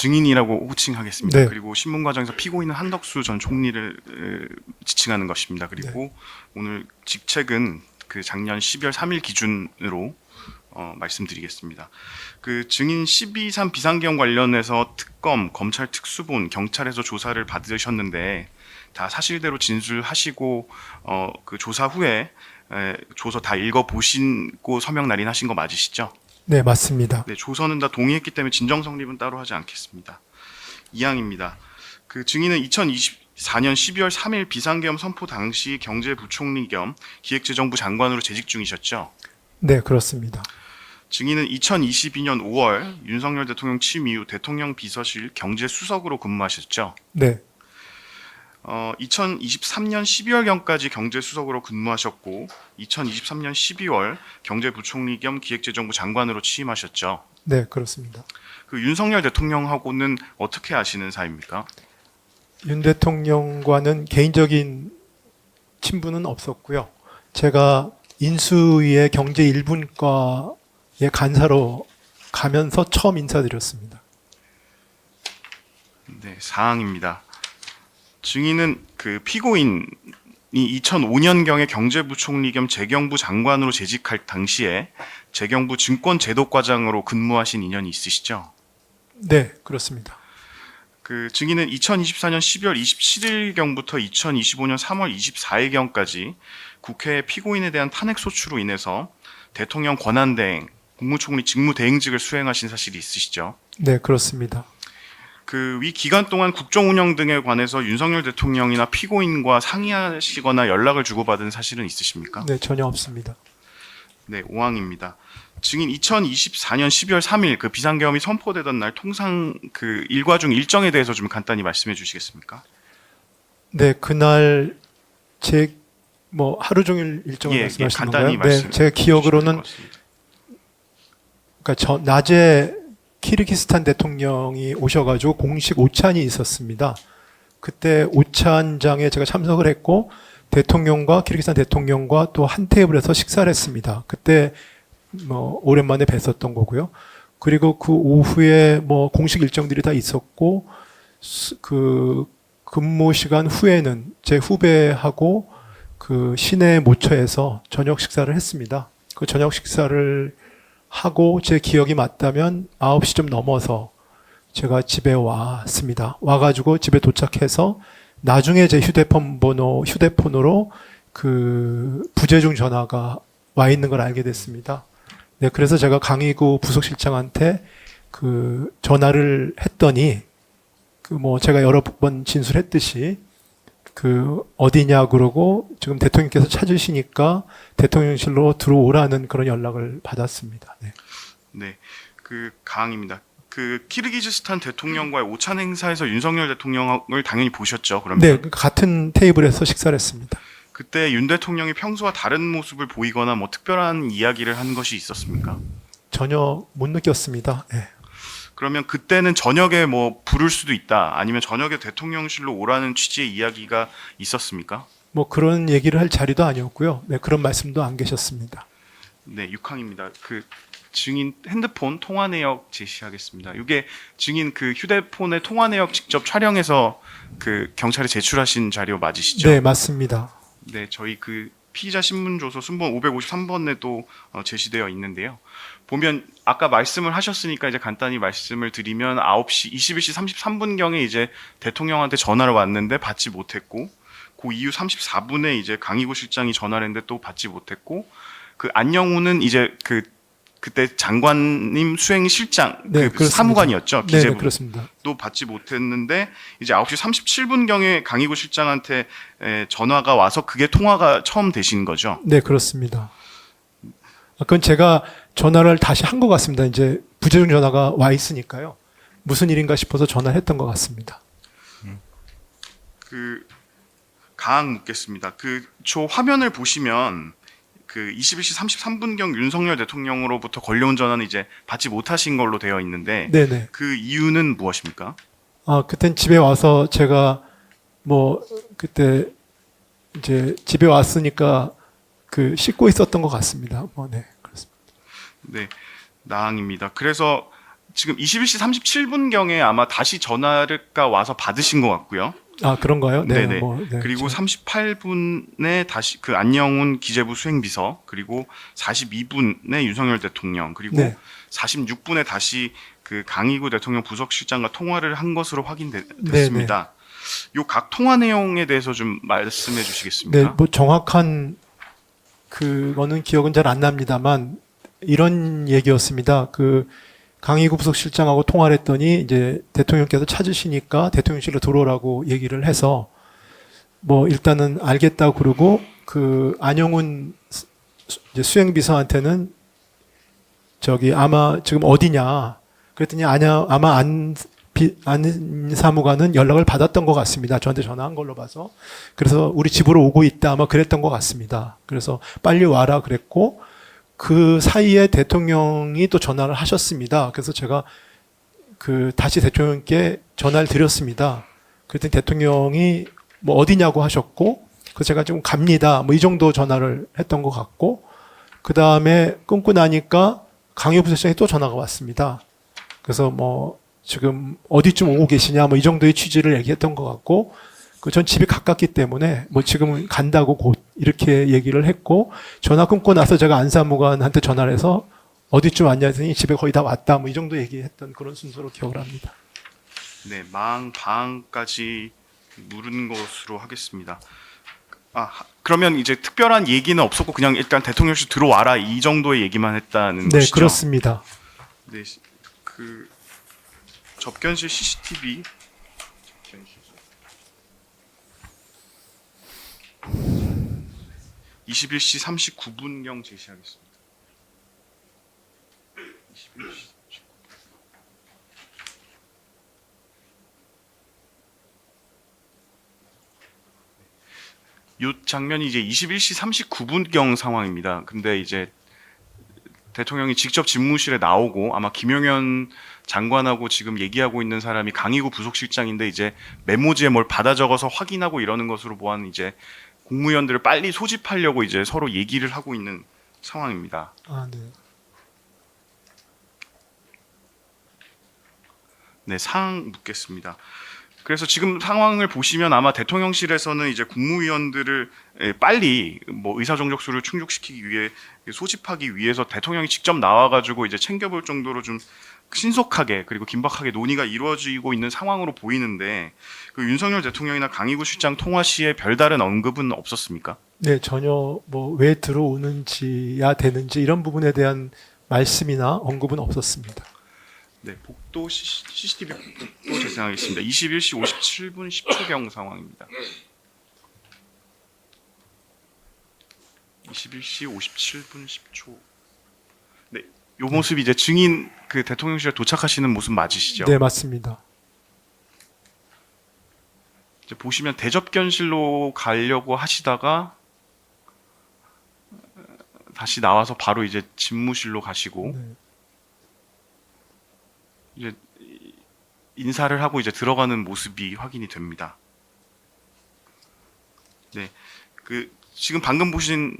증인이라고 호칭하겠습니다. 네. 그리고 신문 과정에서 피고인은 한덕수 전 총리를 지칭하는 것입니다. 그리고 오늘 직책은 그 작년 12월 3일 기준으로 말씀드리겠습니다. 그 증인 12.3 비상계엄 관련해서 특검, 검찰 특수본, 경찰에서 조사를 받으셨는데 다 사실대로 진술하시고 그 조사 후에 조서 다 읽어보시고 서명 날인하신 거 맞으시죠? 네, 맞습니다. 네, 조서는 다 동의했기 때문에 진정 성립은 따로 하지 않겠습니다. 이항입니다. 그 증인은 2024년 12월 3일 비상계엄 선포 당시 경제부총리 겸 기획재정부 장관으로 재직 중이셨죠? 네, 그렇습니다. 증인은 2022년 5월 윤석열 대통령 취임 이후 대통령 비서실 경제수석으로 근무하셨죠? 네, 2023년 12월경까지 경제수석으로 근무하셨고 2023년 12월 경제부총리 겸 기획재정부 장관으로 취임하셨죠. 네, 그렇습니다. 그 윤석열 대통령하고는 어떻게 아시는 사이입니까? 윤 대통령과는 개인적인 친분은 없었고요. 제가 인수위의 경제 1분과의 간사로 가면서 처음 인사드렸습니다. 네, 사항입니다. 증인은 그 피고인이 2005년경에 경제부총리 겸 재경부 장관으로 재직할 당시에 재경부 증권제도과장으로 근무하신 인연이 있으시죠? 네, 그렇습니다. 그 증인은 2024년 12월 27일경부터 2025년 3월 24일경까지 국회 피고인에 대한 탄핵 소추로 인해서 대통령 권한대행, 국무총리 직무대행직을 수행하신 사실이 있으시죠? 네, 그렇습니다. 그 위 기간 동안 국정 운영 등에 관해서 윤석열 대통령이나 피고인과 상의하시거나 연락을 주고받은 사실은 있으십니까? 네, 전혀 없습니다. 네, 5항입니다. 증인 2024년 12월 3일 그 비상계엄이 선포되던 날 통상 그 일과 중 일정에 대해서 좀 간단히 말씀해 주시겠습니까? 네, 그날 제 하루 종일 일정을 말씀하시는 간단히 건가요? 네, 제 기억으로는 그러니까 낮에 키르기스탄 대통령이 오셔가지고 공식 오찬이 있었습니다. 그때 오찬장에 제가 참석을 했고 대통령과 키르기스탄 대통령과 또 한 테이블에서 식사를 했습니다. 그때 오랜만에 뵀었던 거고요. 그리고 그 오후에 공식 일정들이 다 있었고 그 근무 시간 후에는 제 후배하고 그 시내 모처에서 저녁 식사를 했습니다. 그 저녁 식사를 하고 제 기억이 맞다면 9시 좀 넘어서 제가 집에 왔습니다. 와가지고 집에 도착해서 나중에 제 휴대폰으로 그 부재중 전화가 와 있는 걸 알게 됐습니다. 네, 그래서 제가 강의구 부속실장한테 그 전화를 했더니 제가 여러 번 진술했듯이 그 어디냐 그러고 지금 대통령께서 찾으시니까 대통령실로 들어오라는 그런 연락을 받았습니다. 네. 네, 그 가항입니다. 그 키르기즈스탄 대통령과의 오찬 행사에서 윤석열 대통령을 당연히 보셨죠, 그러면? 네, 같은 테이블에서 식사를 했습니다. 그때 윤 대통령이 평소와 다른 모습을 보이거나 특별한 이야기를 한 것이 있었습니까? 전혀 못 느꼈습니다. 네. 그러면 그때는 저녁에 부를 수도 있다, 아니면 저녁에 대통령실로 오라는 취지의 이야기가 있었습니까? 그런 얘기를 할 자리도 아니었고요. 네, 그런 말씀도 안 계셨습니다. 네, 6항입니다. 그 증인 핸드폰 통화 내역 제시하겠습니다. 이게 증인 그 휴대폰의 통화 내역 직접 촬영해서 그 경찰에 제출하신 자료 맞으시죠? 네, 맞습니다. 네, 저희 그 피의자 신문조서 순번 553번에도 제시되어 있는데요. 보면 아까 말씀을 하셨으니까 이제 간단히 말씀을 드리면 21시 33분경에 이제 대통령한테 전화를 왔는데 받지 못했고, 그 이후 34분에 이제 강희구 실장이 전화를 했는데 또 받지 못했고, 그 안영우는 이제 그때 장관님 수행실장, 네, 그 사무관이었죠. 네, 기재부. 그렇습니다. 또 받지 못했는데 이제 9시 37분경에 강희구 실장한테 전화가 와서 그게 통화가 처음 되신 거죠. 네, 그렇습니다. 그건 제가 전화를 다시 한 것 같습니다. 이제 부재중 전화가 와 있으니까요. 무슨 일인가 싶어서 전화를 했던 것 같습니다. 그 가항 묻겠습니다. 저 화면을 보시면 그 21시 33분경 윤석열 대통령으로부터 걸려온 전화는 이제 받지 못하신 걸로 되어 있는데, 네네. 그 이유는 무엇입니까? 그땐 집에 와서 제가 그때 이제 집에 왔으니까 씻고 있었던 것 같습니다. 네, 그렇습니다. 네, 나항입니다. 그래서 지금 21시 37분경에 아마 다시 전화가 와서 받으신 것 같고요. 아, 그런가요? 네. 네네. 네, 그리고 38분에 다시 그 안영훈 기재부 수행비서, 그리고 42분에 윤석열 대통령, 그리고 네. 46분에 다시 그 강희구 대통령 부속실장과 통화를 한 것으로 확인됐습니다. 요 각 통화 내용에 대해서 좀 말씀해 주시겠습니까? 네, 뭐 정확한 그거는 기억은 잘 안 납니다만 이런 얘기였습니다. 그 강희구 부속실장하고 통화를 했더니 이제 대통령께서 찾으시니까 대통령실로 들어오라고 얘기를 해서 뭐 일단은 알겠다고 그러고 그 안영훈 이제 수행비서한테는 저기 아마 지금 어디냐 그랬더니 아마 안 사무관은 연락을 받았던 것 같습니다. 저한테 전화한 걸로 봐서. 그래서 우리 집으로 오고 있다 아마 그랬던 것 같습니다. 그래서 빨리 와라 그랬고 그 사이에 대통령이 또 전화를 하셨습니다. 그래서 제가 그 다시 대통령께 전화를 드렸습니다. 그랬더니 대통령이 뭐 어디냐고 하셨고, 그 제가 지금 갑니다. 뭐 이 정도 전화를 했던 것 같고, 그 다음에 끊고 나니까 강효 부서장이 또 전화가 왔습니다. 그래서 뭐 지금 어디쯤 오고 계시냐, 뭐 이 정도의 취지를 얘기했던 것 같고, 전 집이 가깝기 때문에 뭐 지금은 간다고 곧 이렇게 얘기를 했고, 전화 끊고 나서 제가 안사무관한테 전화를 해서 어디쯤 왔냐 했더니 집에 거의 다 왔다, 뭐 이 정도 얘기했던 그런 순서로 기억을 합니다. 네, 방까지 물은 것으로 하겠습니다. 그러면 이제 특별한 얘기는 없었고 그냥 일단 대통령실 들어와라 이 정도의 얘기만 했다는 네, 것이죠? 그렇습니다. 네, 그 접견실 CCTV 21시 39분경 제시하겠습니다. 21시. 이 장면이 이제 21시 39분경 상황입니다. 근데 이제 대통령이 직접 집무실에 나오고 아마 김용현 장관하고 지금 얘기하고 있는 사람이 강희구 부속실장인데 이제 메모지에 뭘 받아 적어서 확인하고 이러는 것으로 보아는 이제 국무위원들을 빨리 소집하려고 이제 서로 얘기를 하고 있는 상황입니다. 네. 네, 사항 묻겠습니다. 그래서 지금 상황을 보시면 아마 대통령실에서는 이제 국무위원들을 빨리 뭐 의사정족수를 충족시키기 위해 소집하기 위해서 대통령이 직접 나와가지고 이제 챙겨볼 정도로 좀 신속하게 그리고 긴박하게 논의가 이루어지고 있는 상황으로 보이는데 그 윤석열 대통령이나 강희구 실장 통화 시에 별다른 언급은 없었습니까? 네, 전혀 뭐 왜 들어오는지야 되는지 이런 부분에 대한 말씀이나 언급은 없었습니다. 네, 복도 CCTV 복도 재생하겠습니다. 21시 57분 10초경 상황입니다. 21시 57분 10초. 네, 요 모습이 이제 증인 그 대통령실에 도착하시는 모습 맞으시죠? 네, 맞습니다. 이제 보시면 대접견실로 가려고 하시다가 다시 나와서 바로 이제 집무실로 가시고 네. 이제 인사를 하고 이제 들어가는 모습이 확인이 됩니다. 네, 그 지금 방금 보신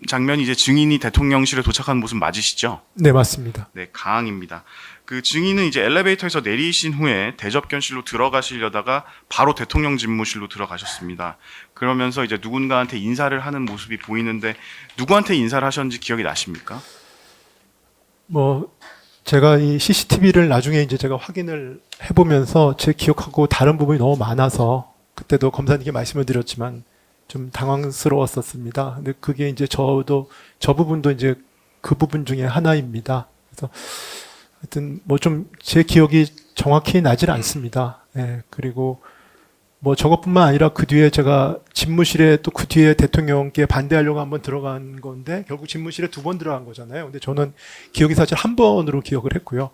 장면이 이제 증인이 대통령실에 도착하는 모습 맞으시죠? 네, 맞습니다. 네, 가항입니다. 그 증인은 이제 엘리베이터에서 내리신 후에 대접견실로 들어가시려다가 바로 대통령 집무실로 들어가셨습니다. 그러면서 이제 누군가한테 인사를 하는 모습이 보이는데 누구한테 인사를 하셨는지 기억이 나십니까? 뭐 제가 이 CCTV를 나중에 이제 제가 확인을 해보면서 제 기억하고 다른 부분이 너무 많아서 그때도 검사님께 말씀을 드렸지만 좀 당황스러웠었습니다. 근데 그게 이제 저 부분도 이제 그 부분 중에 하나입니다. 그래서 하여튼 뭐 좀 제 기억이 정확히 나질 않습니다. 예, 그리고 뭐 저것뿐만 아니라 그 뒤에 제가 집무실에 또 그 뒤에 대통령께 반대하려고 한번 들어간 건데 결국 집무실에 2번 들어간 거잖아요. 근데 저는 기억이 사실 1번으로 기억을 했고요.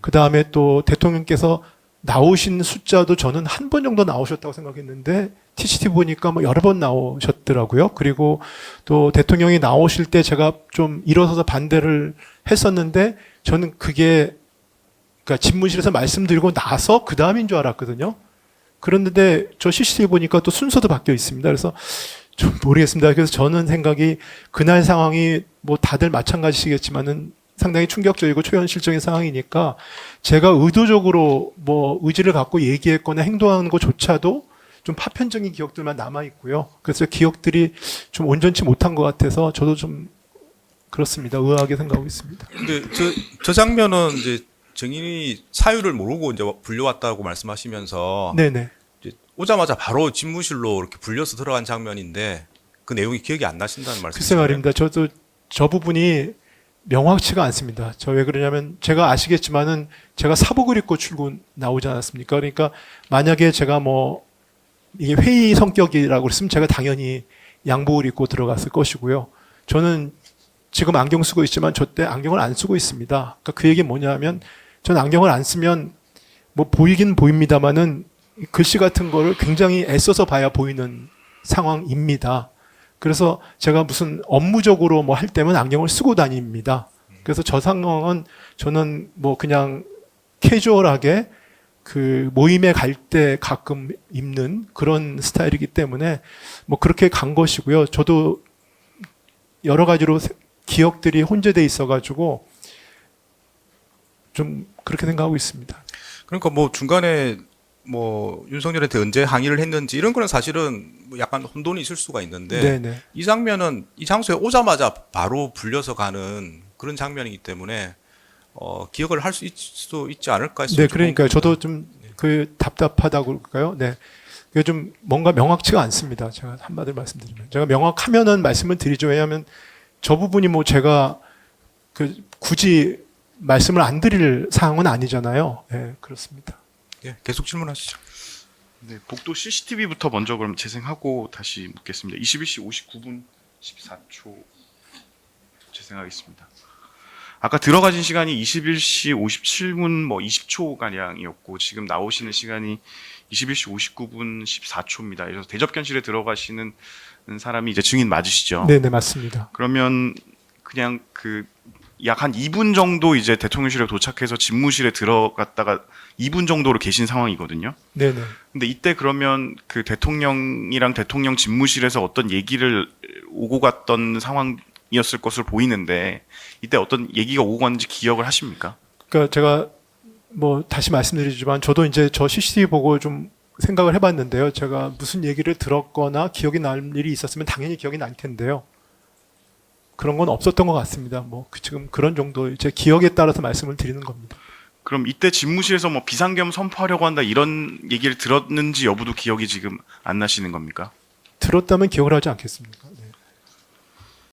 그 다음에 또 대통령께서 나오신 숫자도 저는 1번 정도 나오셨다고 생각했는데 TCT 보니까 뭐 여러 번 나오셨더라고요. 그리고 또 대통령이 나오실 때 제가 좀 일어서서 반대를 했었는데 저는 그게 그러니까 집무실에서 말씀드리고 나서 그 다음인 줄 알았거든요. 그런데 저 CCTV 보니까 또 순서도 바뀌어 있습니다. 그래서 좀 모르겠습니다. 그래서 저는 생각이 그날 상황이 뭐 다들 마찬가지시겠지만은 상당히 충격적이고 초현실적인 상황이니까 제가 의도적으로 뭐 의지를 갖고 얘기했거나 행동하는 것조차도 좀 파편적인 기억들만 남아 있고요. 그래서 기억들이 좀 온전치 못한 것 같아서 저도 좀 그렇습니다. 의아하게 생각하고 있습니다. 근데 저 장면은 이제 정인이 사유를 모르고 이제 불려왔다고 말씀하시면서 네네. 이제 오자마자 바로 집무실로 이렇게 불려서 들어간 장면인데 그 내용이 기억이 안 나신다는 글쎄 말씀이세요? 말입니다. 저도 저 부분이 명확치가 않습니다. 저 왜 그러냐면 제가 아시겠지만은 제가 사복을 입고 출근 나오지 않았습니까? 그러니까 만약에 제가 뭐 이게 회의 성격이라고 그랬으면 제가 당연히 양복을 입고 들어갔을 것이고요. 저는 지금 안경 쓰고 있지만 저 때 안경을 안 쓰고 있습니다. 그러니까 그 얘기 뭐냐면 전 안경을 안 쓰면 뭐 보이긴 보입니다만은 글씨 같은 거를 굉장히 애써서 봐야 보이는 상황입니다. 그래서 제가 무슨 업무적으로 뭐 할 때면 안경을 쓰고 다닙니다. 그래서 저 상황은 저는 뭐 그냥 캐주얼하게 그 모임에 갈 때 가끔 입는 그런 스타일이기 때문에 뭐 그렇게 간 것이고요. 저도 여러 가지로 기억들이 혼재돼 있어가지고 좀 그렇게 생각하고 있습니다. 그러니까 뭐 중간에 뭐 윤석열한테 언제 항의를 했는지 이런 거는 사실은 뭐 약간 혼돈이 있을 수가 있는데 네네. 이 장면은 이 장소에 오자마자 바로 불려서 가는 그런 장면이기 때문에 기억을 할 수 있지 않을까 해서 네, 좀 그러니까요. 궁금합니다. 저도 좀 그 답답하다고 그럴까요? 네. 그게 좀 뭔가 명확치가 않습니다. 제가 한마디로 말씀드리면. 제가 명확하면은 말씀을 드리죠. 왜냐하면 저 부분이 뭐 제가 그 굳이 말씀을 안 드릴 사항은 아니잖아요. 네, 그렇습니다. 예, 계속 질문하시죠. 네, 복도 CCTV부터 먼저 그럼 재생하고 다시 묻겠습니다. 21시 59분 14초 재생하겠습니다. 아까 들어가신 시간이 21시 57분 뭐 20초 가량이었고 지금 나오시는 시간이 21시 59분 14초입니다. 그래서 대접견실에 들어가시는 사람이 이제 증인 맞으시죠? 네, 네, 맞습니다. 그러면 그냥 그 약 한 2분 정도 이제 대통령실에 도착해서 집무실에 들어갔다가 2분 정도로 계신 상황이거든요. 네, 네. 근데 이때 그러면 그 대통령이랑 대통령 집무실에서 어떤 얘기를 오고 갔던 상황이었을 것으로 보이는데 이때 어떤 얘기가 오고 갔는지 기억을 하십니까? 그러니까 제가 뭐 다시 말씀드리지만 저도 이제 저 CCTV 보고 좀 생각을 해봤는데요. 제가 무슨 얘기를 들었거나 기억이 날 일이 있었으면 당연히 기억이 날 텐데요. 그런 건 없었던 것 같습니다. 뭐 지금 그런 정도 제 기억에 따라서 말씀을 드리는 겁니다. 그럼 이때 집무실에서 뭐 비상계엄 선포하려고 한다 이런 얘기를 들었는지 여부도 기억이 지금 안 나시는 겁니까? 들었다면 기억을 하지 않겠습니까? 네.